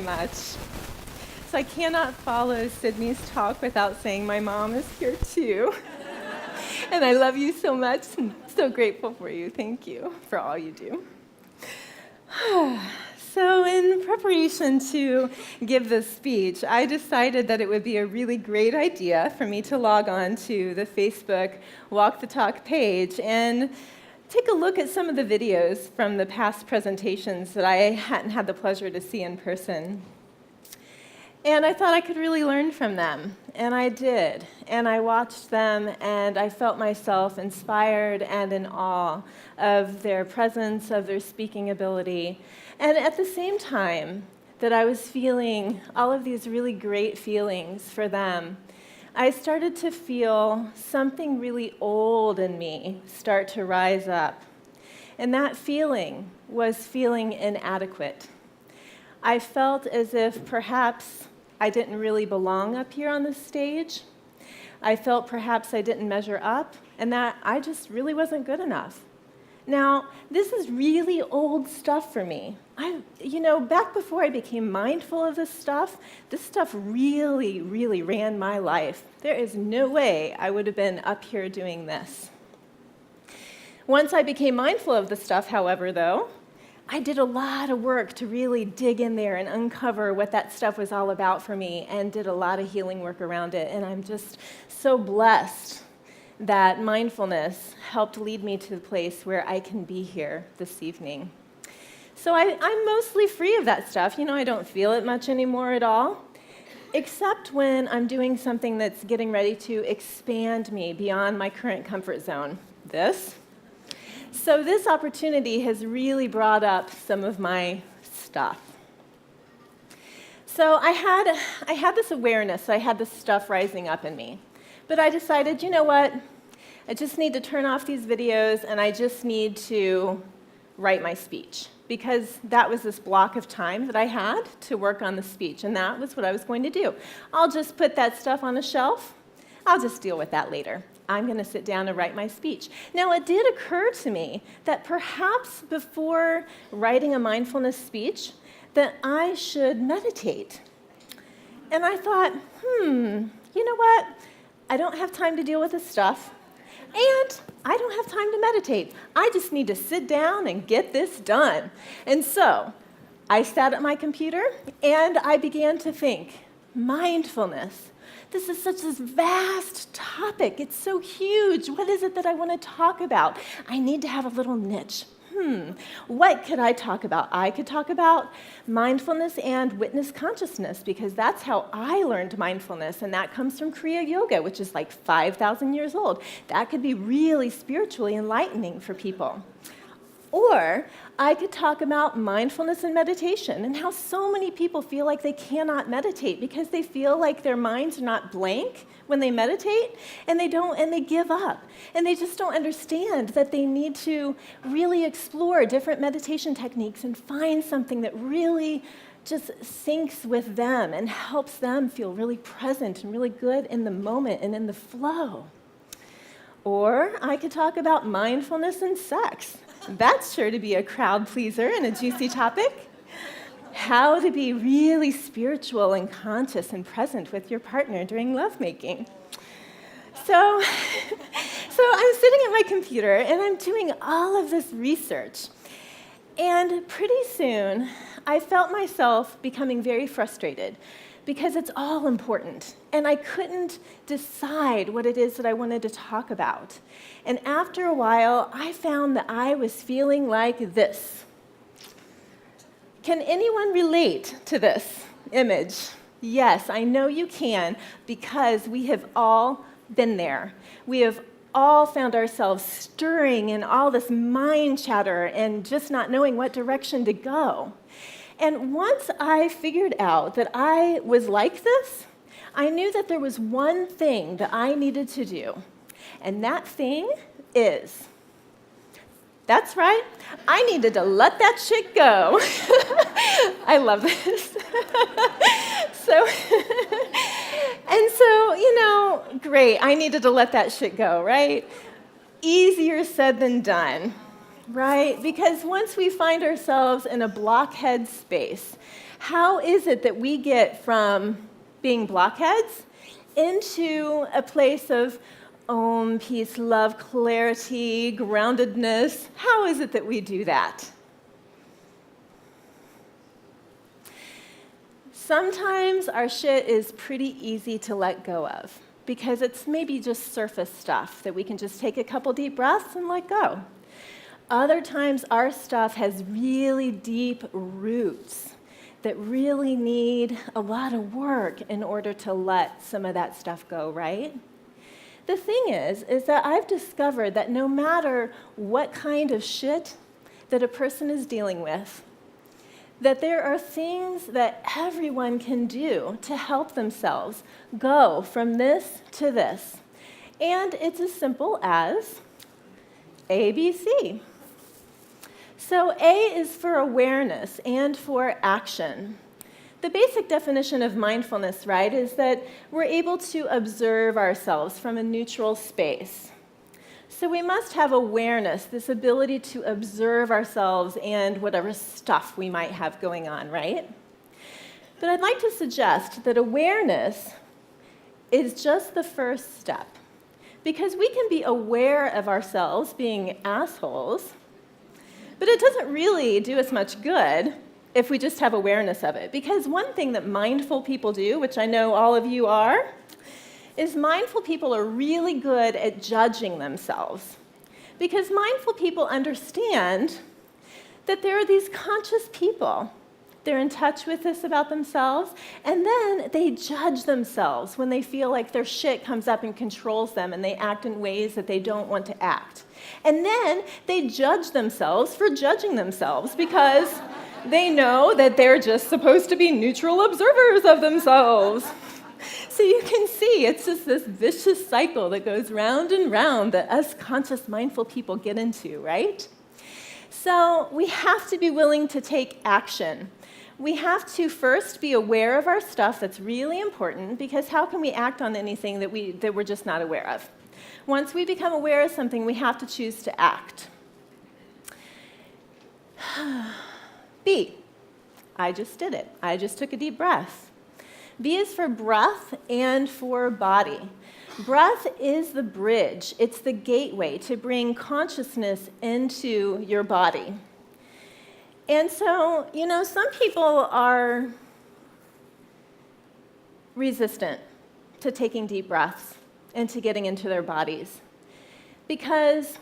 much. So I cannot follow Sydney's talk without saying my mom is here too. And I love you so much and so grateful for you. Thank you for all you do. So in preparation to give this speech, I decided that it would be a really great idea for me to log on to the Facebook Walk the Talk page and take a look at some of the videos from the past presentations that I hadn't had the pleasure to see in person. And I thought I could really learn from them, and I did. And I watched them, and I felt myself inspired and in awe of their presence, of their speaking ability. And at the same time that I was feeling all of these really great feelings for them, I started to feel something really old in me start to rise up. And that feeling was feeling inadequate. I felt as if perhaps I didn't really belong up here on the stage. I felt perhaps I didn't measure up, and that I just really wasn't good enough. Now, this is really old stuff for me. Back before I became mindful of this stuff really, really ran my life. There is no way I would have been up here doing this. Once I became mindful of the stuff, however, though, I did a lot of work to really dig in there and uncover what that stuff was all about for me and did a lot of healing work around it. And I'm just so blessed that mindfulness helped lead me to the place where I can be here this evening. So I'm mostly free of that stuff. I don't feel it much anymore at all, except when I'm doing something that's getting ready to expand me beyond my current comfort zone. So this opportunity has really brought up some of my stuff. So I had this awareness, I had this stuff rising up in me. But I decided, you know what? I just need to turn off these videos and I just need to write my speech. Because that was this block of time that I had to work on the speech, and that was what I was going to do. I'll just put that stuff on a shelf. I'll just deal with that later. I'm going to sit down and write my speech. Now, it did occur to me that perhaps before writing a mindfulness speech, that I should meditate. And I thought, you know what? I don't have time to deal with this stuff, and I don't have time to meditate. I just need to sit down and get this done. And so I sat at my computer, and I began to think, mindfulness. This is such a vast topic. It's so huge. What is it that I want to talk about? I need to have a little niche. What could I talk about? I could talk about mindfulness and witness consciousness, because that's how I learned mindfulness, and that comes from Kriya Yoga, which is like 5,000 years old. That could be really spiritually enlightening for people. Or I could talk about mindfulness and meditation and how so many people feel like they cannot meditate because they feel like their minds are not blank when they meditate, and they give up. And they just don't understand that they need to really explore different meditation techniques and find something that really just syncs with them and helps them feel really present and really good in the moment and in the flow. Or I could talk about mindfulness and sex. That's sure to be a crowd pleaser and a juicy topic. How to be really spiritual and conscious and present with your partner during lovemaking. So I'm sitting at my computer and I'm doing all of this research. And pretty soon, I felt myself becoming very frustrated because it's all important, and I couldn't decide what it is that I wanted to talk about. And after a while, I found that I was feeling like this. Can anyone relate to this image? Yes, I know you can, because we have all been there. We have all found ourselves stirring in all this mind chatter and just not knowing what direction to go. And once I figured out that I was like this, I knew that there was one thing that I needed to do. And that thing is, that's right, I needed to let that shit go. I love this. Great, I needed to let that shit go, right? Easier said than done. Right? Because once we find ourselves in a blockhead space, How is it that we get from being blockheads into a place of peace, love, clarity, groundedness? How is it that we do that? Sometimes our shit is pretty easy to let go of because it's maybe just surface stuff that we can just take a couple deep breaths and let go. Other times our stuff has really deep roots that really need a lot of work in order to let some of that stuff go, right? The thing is that I've discovered that no matter what kind of shit that a person is dealing with, that there are things that everyone can do to help themselves go from this to this. And it's as simple as ABC. So A is for awareness and for action. The basic definition of mindfulness, right, is that we're able to observe ourselves from a neutral space. So we must have awareness, this ability to observe ourselves and whatever stuff we might have going on, right? But I'd like to suggest that awareness is just the first step, because we can be aware of ourselves being assholes, but it doesn't really do us much good if we just have awareness of it. Because one thing that mindful people do, which I know all of you are, is mindful people are really good at judging themselves. Because mindful people understand that there are these conscious people. They're in touch with this about themselves, and then they judge themselves when they feel like their shit comes up and controls them and they act in ways that they don't want to act. And then they judge themselves for judging themselves because they know that they're just supposed to be neutral observers of themselves. So you can see it's just this vicious cycle that goes round and round that us conscious, mindful people get into, right? So we have to be willing to take action. We have to first be aware of our stuff. That's really important, because how can we act on anything that we're just not aware of? Once we become aware of something, we have to choose to act. B, I just did it. I just took a deep breath. B is for breath and for body. Breath is the bridge. It's the gateway to bring consciousness into your body. And so, some people are resistant to taking deep breaths and to getting into their bodies. Because,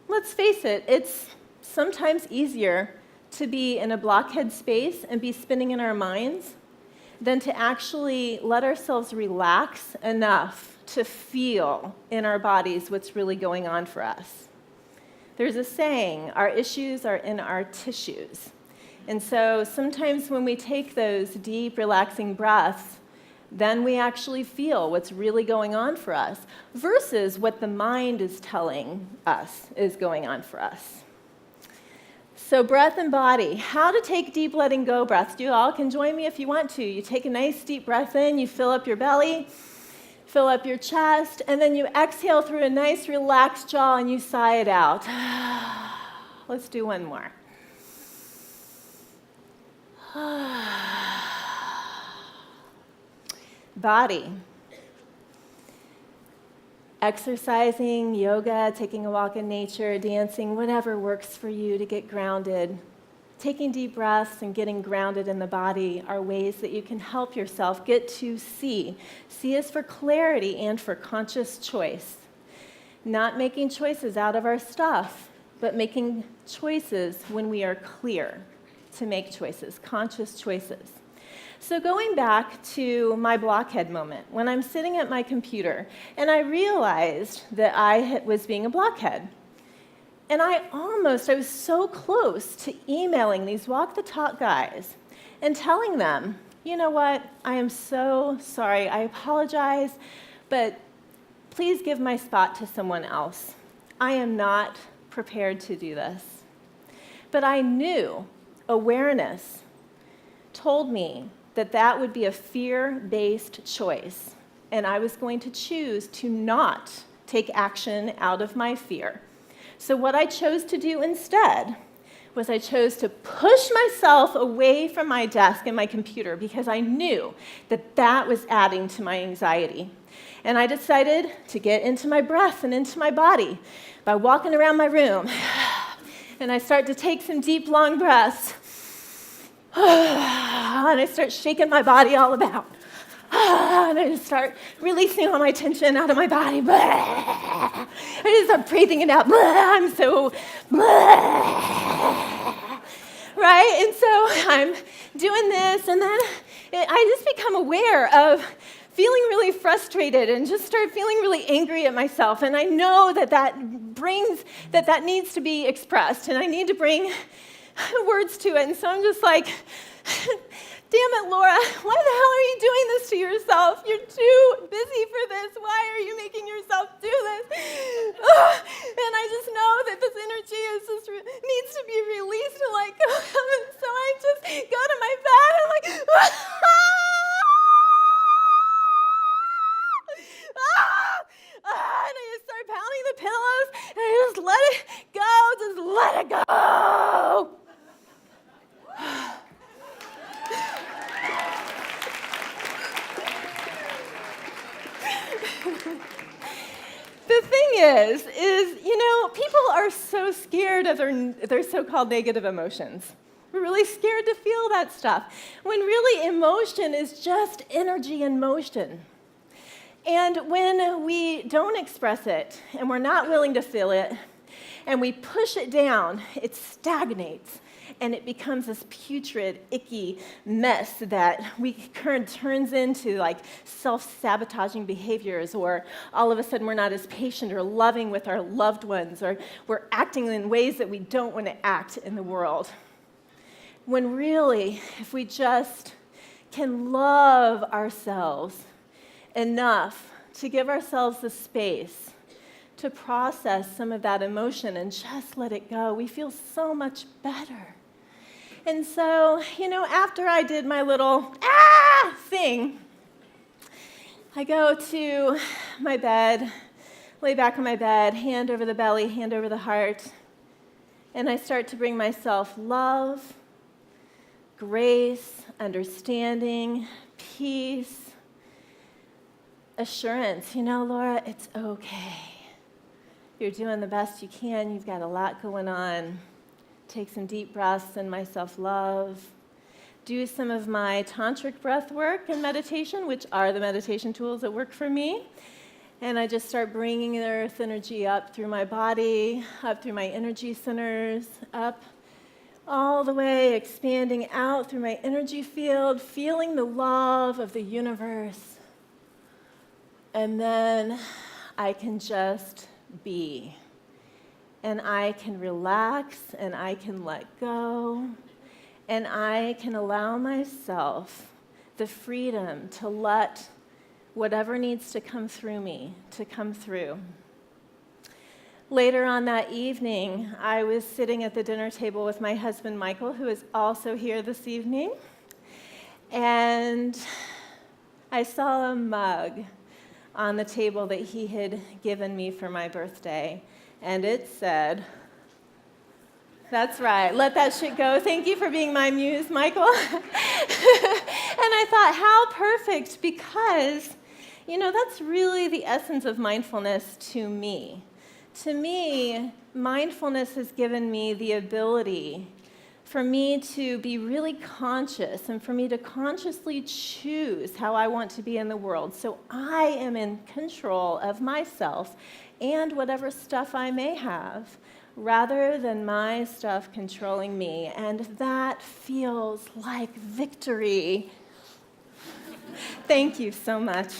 let's face it, it's sometimes easier to be in a blockhead space and be spinning in our minds than to actually let ourselves relax enough to feel in our bodies what's really going on for us. There's a saying, our issues are in our tissues. And so sometimes when we take those deep, relaxing breaths, then we actually feel what's really going on for us versus what the mind is telling us is going on for us. So breath and body. How to take deep letting go breaths. You all can join me if you want to. You take a nice deep breath in, you fill up your belly, fill up your chest, and then you exhale through a nice relaxed jaw and you sigh it out. Let's do one more. Body. Exercising, yoga, taking a walk in nature, dancing, whatever works for you to get grounded. Taking deep breaths and getting grounded in the body are ways that you can help yourself get to see. See is for clarity and for conscious choice. Not making choices out of our stuff, but making choices when we are clear to make choices, conscious choices. So going back to my blockhead moment, when I'm sitting at my computer and I realized that I was being a blockhead. And I was so close to emailing these walk the talk guys and telling them, you know what, I am so sorry, I apologize, but please give my spot to someone else. I am not prepared to do this. But I knew awareness told me that that would be a fear-based choice, and I was going to choose to not take action out of my fear. So what I chose to do instead was I chose to push myself away from my desk and my computer because I knew that that was adding to my anxiety. And I decided to get into my breath and into my body by walking around my room. And I start to take some deep, long breaths. And I start shaking my body all about. And I just start releasing all my tension out of my body. I just start breathing it out. I'm so, right? And so I'm doing this, and then I just become aware of feeling really frustrated and just start feeling really angry at myself. And I know that needs to be expressed, and I need to bring words to it. And so I'm just like, damn it, Laura, why the hell are you doing this to yourself? You're too busy for this. Why are you making yourself do this? And I just know that this energy needs to be released and let go of it. So I just go to my bed and like, and I just start pounding the pillows and I just let it go, just let it go. The thing is, people are so scared of their so-called negative emotions. We're really scared to feel that stuff, when really emotion is just energy in motion. And when we don't express it, and we're not willing to feel it, and we push it down, it stagnates, and it becomes this putrid, icky mess that turns into like self-sabotaging behaviors, or all of a sudden we're not as patient or loving with our loved ones, or we're acting in ways that we don't want to act in the world. When really, if we just can love ourselves enough to give ourselves the space to process some of that emotion and just let it go, we feel so much better. And so, after I did my little thing, I go to my bed, lay back on my bed, hand over the belly, hand over the heart, and I start to bring myself love, grace, understanding, peace, assurance. Laura, it's okay. You're doing the best you can. You've got a lot going on. Take some deep breaths in my self-love. Do some of my tantric breath work and meditation, which are the meditation tools that work for me. And I just start bringing the earth energy up through my body, up through my energy centers, up all the way, expanding out through my energy field, feeling the love of the universe. And then I can just be. And I can relax, and I can let go, and I can allow myself the freedom to let whatever needs to come through me to come through. Later on that evening, I was sitting at the dinner table with my husband, Michael, who is also here this evening, and I saw a mug on the table that he had given me for my birthday. And it said, that's right, let that shit go. Thank you for being my muse, Michael. And I thought, how perfect, because, that's really the essence of mindfulness to me. To me, mindfulness has given me the ability for me to be really conscious and for me to consciously choose how I want to be in the world. So I am in control of myself and whatever stuff I may have, rather than my stuff controlling me. And that feels like victory. Thank you so much.